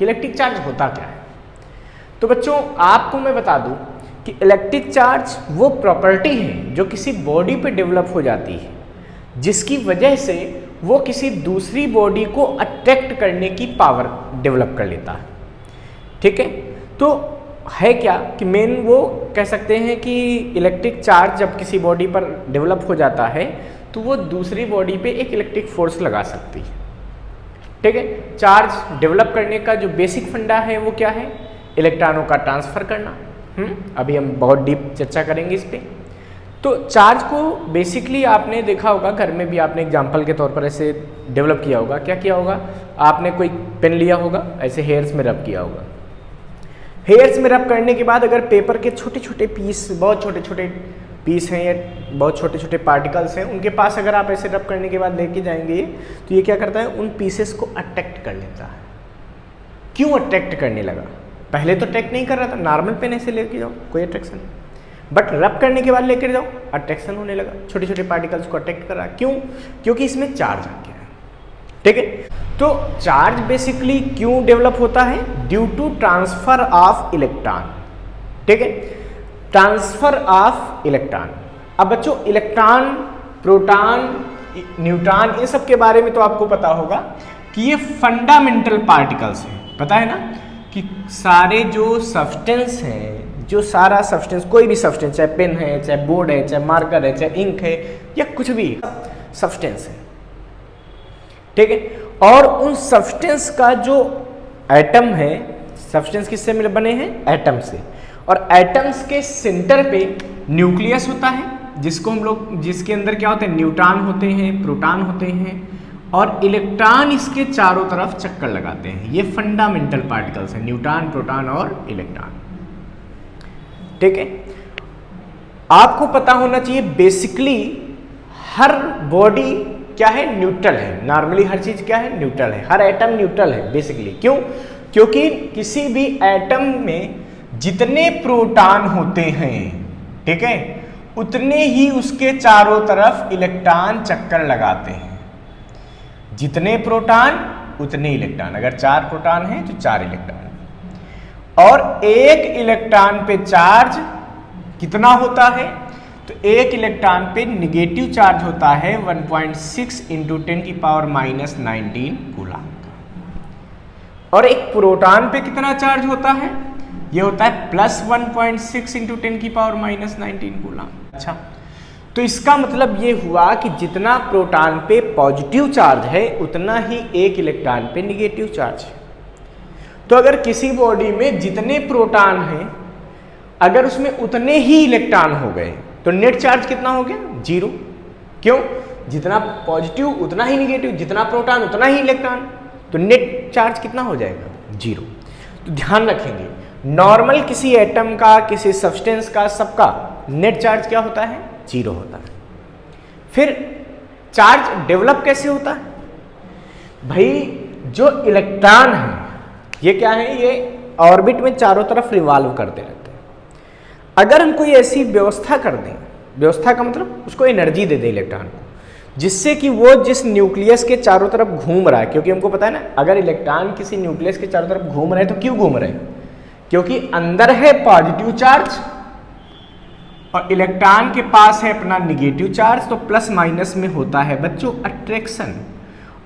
कि electric charge होता क्या है। तो बच्चों आपको मैं बता दूं कि इलेक्ट्रिक चार्ज वो प्रॉपर्टी है जो किसी बॉडी पे डेवलप हो जाती है, जिसकी वजह से वो किसी दूसरी बॉडी को अट्रैक्ट करने की पावर डेवलप कर लेता है। ठीक है, तो है क्या कि मेन वो कह सकते हैं कि इलेक्ट्रिक चार्ज जब किसी बॉडी पर डेवलप हो जाता है तो वो दूसरी बॉडी पे एक इलेक्ट्रिक फोर्स लगा सकती है। ठीक है, चार्ज डेवलप करने का जो बेसिक फंडा है वो क्या है, इलेक्ट्रॉनों का ट्रांसफर करना। अभी हम बहुत डीप चर्चा करेंगे इस पे। तो चार्ज को बेसिकली आपने देखा होगा, घर में भी आपने एग्जांपल के तौर पर ऐसे डेवलप किया होगा। क्या किया होगा, आपने कोई पेन लिया होगा, ऐसे हेयर्स में रब किया होगा। हेयर्स में रब करने के बाद अगर पेपर के छोटे छोटे पीस, बहुत छोटे छोटे पीस हैं या बहुत छोटे छोटे पार्टिकल्स हैं, उनके पास अगर आप ऐसे रब करने के बाद लेके जाएंगे तो ये क्या करता है, उन पीसेस को अट्रैक्ट कर लेता है। क्यों अट्रैक्ट करने लगा, पहले तो अट्रैक्ट नहीं कर रहा था, नॉर्मल पेन ऐसे लेके जाओ कोई अट्रैक्शन नहीं, बट रब करने के बाद लेकर जाओ अट्रैक्शन होने लगा, छोटे छोटे पार्टिकल्स को अट्रैक्ट कर रहा। क्यों, क्योंकि इसमें चार्ज आ गया है। ठीक है, तो चार्ज बेसिकली क्यों डेवलप होता है, due to transfer of electron. ठीक है, ट्रांसफर ऑफ इलेक्ट्रॉन। अब बच्चों इलेक्ट्रॉन, प्रोटॉन, न्यूट्रॉन, इन सब के बारे में तो आपको पता होगा कि ये फंडामेंटल पार्टिकल्स हैं। पता है ना कि सारे जो सब्सटेंस हैं, जो सारा सब्सटेंस, कोई भी सब्सटेंस, चाहे पेन है, चाहे बोर्ड है, चाहे मार्कर है, चाहे इंक है, या कुछ भी सब्सटेंस है। ठीक है, और उन सब्सटेंस का जो एटम है, सब्सटेंस किससे मिल बने हैं, एटम से, और एटम्स के सेंटर पे न्यूक्लियस होता है, जिसको हम लोग, जिसके अंदर क्या होते हैं, न्यूट्रॉन होते हैं, प्रोटॉन होते हैं, और इलेक्ट्रॉन इसके चारों तरफ चक्कर लगाते हैं। ये फंडामेंटल पार्टिकल्स हैं, न्यूट्रॉन, प्रोटॉन और इलेक्ट्रॉन। ठीक है, आपको पता होना चाहिए बेसिकली हर बॉडी क्या है, न्यूट्रल है। नॉर्मली हर चीज क्या है, न्यूट्रल है, हर एटम न्यूट्रल है बेसिकली। क्यों, क्योंकि किसी भी एटम में जितने प्रोटॉन होते हैं, ठीक है, उतने ही उसके चारों तरफ इलेक्ट्रॉन चक्कर लगाते हैं। जितने प्रोटॉन उतने इलेक्ट्रॉन, अगर 4 प्रोटॉन हैं तो 4 इलेक्ट्रॉन। और एक इलेक्ट्रॉन पे चार्ज कितना होता है, तो एक इलेक्ट्रॉन पे निगेटिव चार्ज होता है 1.6 इंटू 10⁻⁻19 कूलम का। और एक प्रोटॉन पे कितना चार्ज होता है, ये होता है प्लस 1.6 इंटू 10⁻⁻19 कूलम। अच्छा, तो इसका मतलब ये हुआ कि जितना प्रोटॉन पे पॉजिटिव चार्ज है उतना ही एक इलेक्ट्रॉन पे निगेटिव चार्ज है। तो अगर किसी बॉडी में जितने प्रोटॉन हैं, अगर उसमें उतने ही इलेक्ट्रॉन हो गए तो नेट चार्ज कितना हो गया, 0। क्यों, जितना पॉजिटिव उतना ही निगेटिव, जितना प्रोटॉन उतना ही इलेक्ट्रॉन, तो नेट चार्ज कितना हो जाएगा, 0। तो ध्यान रखेंगे, नॉर्मल किसी एटम का, किसी सब्सटेंस का, सबका नेट चार्ज क्या होता है, 0 होता है। फिर चार्ज डेवलप कैसे होता है, भाई जो इलेक्ट्रॉन है ये क्या है, ये ऑर्बिट में चारों तरफ रिवॉल्व करते रहते हैं। अगर हम कोई ऐसी व्यवस्था कर दें, व्यवस्था का मतलब उसको एनर्जी दे दें इलेक्ट्रॉन को, जिससे कि वो जिस न्यूक्लियस के चारों तरफ घूम रहा है, क्योंकि हमको पता है ना, अगर इलेक्ट्रॉन किसी न्यूक्लियस के चारों तरफ घूम रहे हैं तो क्यों घूम रहे हैं, क्योंकि अंदर है पॉजिटिव चार्ज और इलेक्ट्रॉन के पास है अपना निगेटिव चार्ज, तो प्लस माइनस में होता है बच्चों अट्रैक्शन।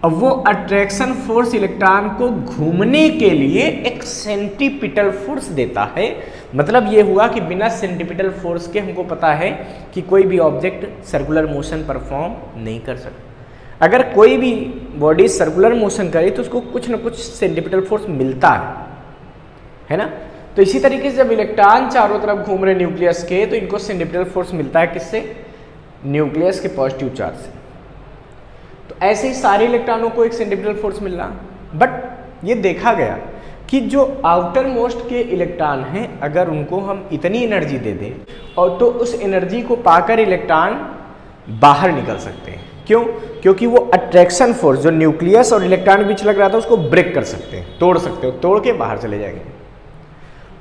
और वो अट्रैक्शन फोर्स इलेक्ट्रॉन को घूमने के लिए एक सेंट्रीपिटल फोर्स देता है। मतलब ये हुआ कि बिना सेंट्रीपिटल फोर्स के हमको पता है कि कोई भी ऑब्जेक्ट सर्कुलर मोशन परफॉर्म नहीं कर सकता। अगर कोई भी बॉडी सर्कुलर मोशन करे तो उसको कुछ ना कुछ सेंट्रीपिटल फोर्स मिलता है ना। तो इसी तरीके से जब इलेक्ट्रॉन चारों तरफ घूम रहे न्यूक्लियस के, तो इनको सेंट्रीपिटल फोर्स मिलता है किससे, न्यूक्लियस के पॉजिटिव चार्ज से। तो ऐसे ही सारे इलेक्ट्रॉनों को एक सेंट्रीपिटल फोर्स मिल रहा। बट ये देखा गया कि जो आउटर मोस्ट के इलेक्ट्रॉन हैं, अगर उनको हम इतनी एनर्जी दे दें और तो उस एनर्जी को पाकर इलेक्ट्रॉन बाहर निकल सकते हैं। क्यों, क्योंकि वो अट्रैक्शन फोर्स जो न्यूक्लियस और इलेक्ट्रॉन के बीच लग रहा था उसको ब्रेक कर सकते हैं, तोड़ सकते हो, तोड़ के बाहर चले जाएंगे।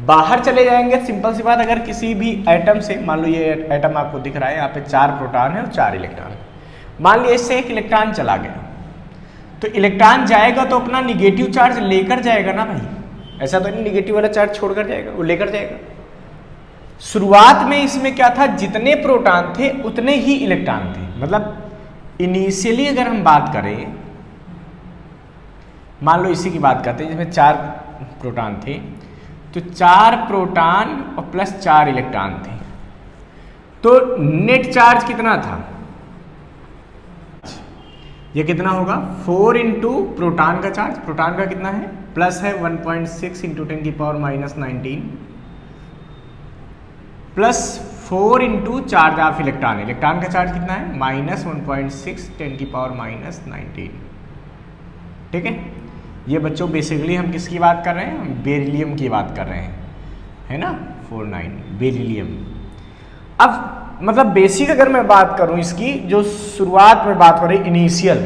बाहर चले जाएंगे, सिंपल सी बात, अगर किसी भी एटम से, मान लो ये एटम आपको दिख रहा है, यहाँ पे 4 प्रोटॉन है और 4 इलेक्ट्रॉन, मान लिया इससे एक इलेक्ट्रॉन चला गया, तो इलेक्ट्रॉन जाएगा तो अपना निगेटिव चार्ज लेकर जाएगा ना भाई, ऐसा तो नहीं निगेटिव वाला चार्ज छोड़कर जाएगा, वो लेकर जाएगा। शुरुआत में इसमें क्या था, जितने प्रोटॉन थे उतने ही इलेक्ट्रॉन थे। मतलब इनिशियली अगर हम बात करें, मान लो इसी की बात करते हैं जिसमें 4 प्रोटॉन थे, तो 4 प्रोटॉन और प्लस 4 इलेक्ट्रॉन थे, तो नेट चार्ज कितना था, ये कितना होगा 4 इंटू प्रोटॉन का चार्ज, प्रोटॉन का कितना है प्लस है 1.6 इंटू 10 की power minus 19 plus 4 into charge of electron, electron का चार्ज कितना है माइनस 1.6 10 की पावर माइनस 19। ठीक है, ये बच्चों बेसिकली हम किसकी बात कर रहे हैं, हम बेरिलियम की बात कर रहे हैं, है ना 49 बेरिलियम। अब मतलब बेसिक अगर मैं बात करूं इसकी, जो शुरुआत में बात हो रही इनिशियल,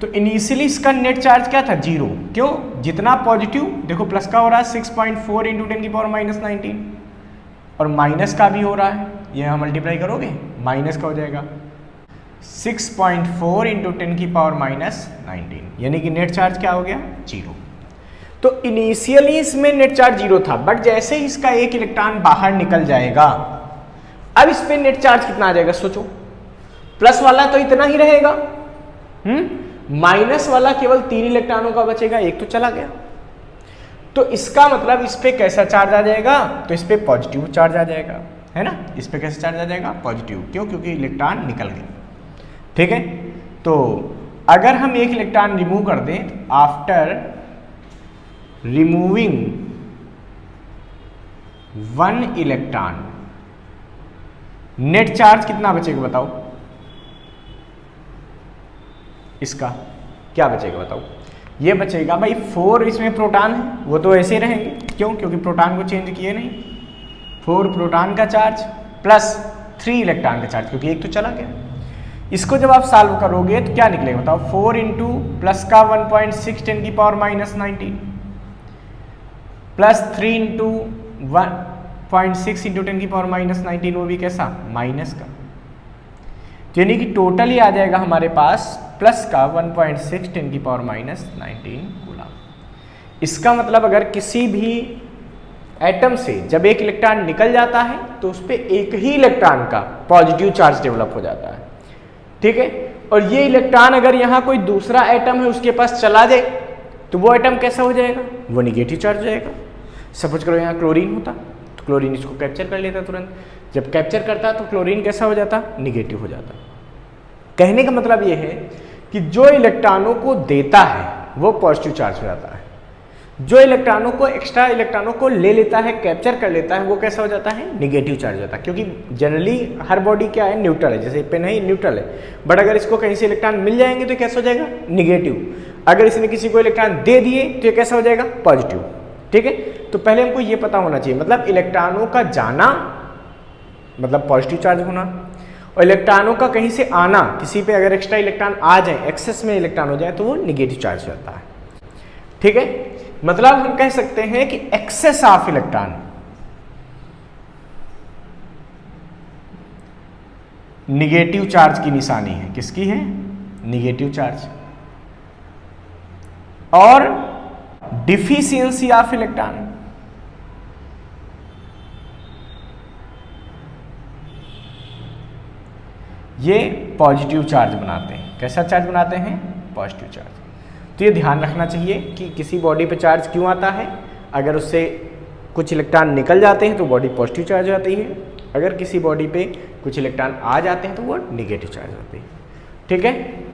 तो इनिशियली इसका नेट चार्ज क्या था 0। क्यों, जितना पॉजिटिव देखो प्लस का हो रहा है 6.4 इंटू 10 की पावर माइनस 19 और माइनस का भी हो रहा है, ये हम मल्टीप्लाई करोगे माइनस का हो जाएगा 6.4 इंटू 10 की पावर माइनस 19, यानी कि नेट चार्ज क्या हो गया 0। तो इनिशियली इसमें नेट चार्ज 0 था, बट जैसे ही इसका एक इलेक्ट्रॉन बाहर निकल जाएगा, अब इस पे नेट चार्ज कितना आ जाएगा सोचो, प्लस वाला तो इतना ही रहेगा, माइनस वाला केवल 3 इलेक्ट्रॉनों का बचेगा, एक तो चला गया। तो इसका मतलब इस पे कैसा चार्ज आ जाएगा, तो इस पे पॉजिटिव चार्ज आ जाएगा, है ना, इस पे कैसे चार्ज आ जाएगा पॉजिटिव, क्यों, क्योंकि इलेक्ट्रॉन निकल गए। ठीक है, तो अगर हम एक इलेक्ट्रॉन रिमूव कर दें, तो after removing 1 electron net charge कितना बचेगा बताओ, इसका क्या बचेगा बताओ, ये बचेगा भाई 4, इसमें प्रोटॉन है वो तो ऐसे रहेंगे, क्यों, क्योंकि प्रोटॉन को चेंज किए नहीं, 4 प्रोटॉन का चार्ज प्लस 3 इलेक्ट्रॉन का चार्ज, क्योंकि एक तो चला गया। इसको जब आप सॉल्व करोगे तो क्या निकलेगा बताओ, 4 इंटू प्लस का 1.6 10 की power minus 19 plus 3 into 1.6 into 10 की पावर माइनस 19, वो भी कैसा माइनस का, यानी कि टोटल ही आ जाएगा हमारे पास प्लस का 1.6 10 की पावर माइनस 19 कूलम। इसका मतलब अगर किसी भी एटम से जब एक इलेक्ट्रॉन निकल जाता है तो उस पर एक ही इलेक्ट्रॉन का पॉजिटिव चार्ज डेवलप हो जाता है। ठीक है, और ये इलेक्ट्रॉन अगर यहाँ कोई दूसरा एटम है उसके पास चला जाए तो वो एटम कैसा हो जाएगा, वो निगेटिव चार्ज हो जाएगा। सपोज करो यहाँ क्लोरीन होता तो क्लोरीन इसको कैप्चर कर लेता तुरंत, जब कैप्चर करता तो क्लोरीन कैसा हो जाता, निगेटिव हो जाता। कहने का मतलब ये है कि जो इलेक्ट्रॉनों को देता है वो पॉजिटिव चार्ज हो जाता है, जो इलेक्ट्रॉनों को एक्स्ट्रा इलेक्ट्रॉनों को ले लेता है, कैप्चर कर लेता है, वो कैसा हो जाता है, निगेटिव चार्ज हो जाता है। क्योंकि जनरली हर बॉडी क्या है, न्यूट्रल है, जैसे पेन है न्यूट्रल है, बट अगर इसको कहीं से इलेक्ट्रॉन मिल जाएंगे तो कैसा हो जाएगा, निगेटिव। अगर इसने किसी को इलेक्ट्रॉन दे दिए तो ये कैसा हो जाएगा, पॉजिटिव। ठीक है, तो पहले हमको ये पता होना चाहिए, मतलब इलेक्ट्रॉनों का जाना मतलब पॉजिटिव चार्ज होना, और इलेक्ट्रॉनों का कहीं से आना, किसी पे अगर एक्स्ट्रा इलेक्ट्रॉन आ जाए, एक्सेस में इलेक्ट्रॉन हो जाए तो वो निगेटिव चार्ज हो जाता है। ठीक है, मतलब हम कह सकते हैं कि excess of electron negative charge की निशानी है। किसकी है, निगेटिव चार्ज। और डिफिशियंसी ऑफ इलेक्ट्रॉन, ये पॉजिटिव चार्ज बनाते हैं। कैसा चार्ज बनाते हैं, पॉजिटिव चार्ज। तो ये ध्यान रखना चाहिए कि किसी बॉडी पे चार्ज क्यों आता है, अगर उससे कुछ इलेक्ट्रॉन निकल जाते हैं तो बॉडी पॉजिटिव चार्ज हो जाती है, अगर किसी बॉडी पे कुछ इलेक्ट्रॉन आ जाते हैं तो वो निगेटिव चार्ज होती है। ठीक है।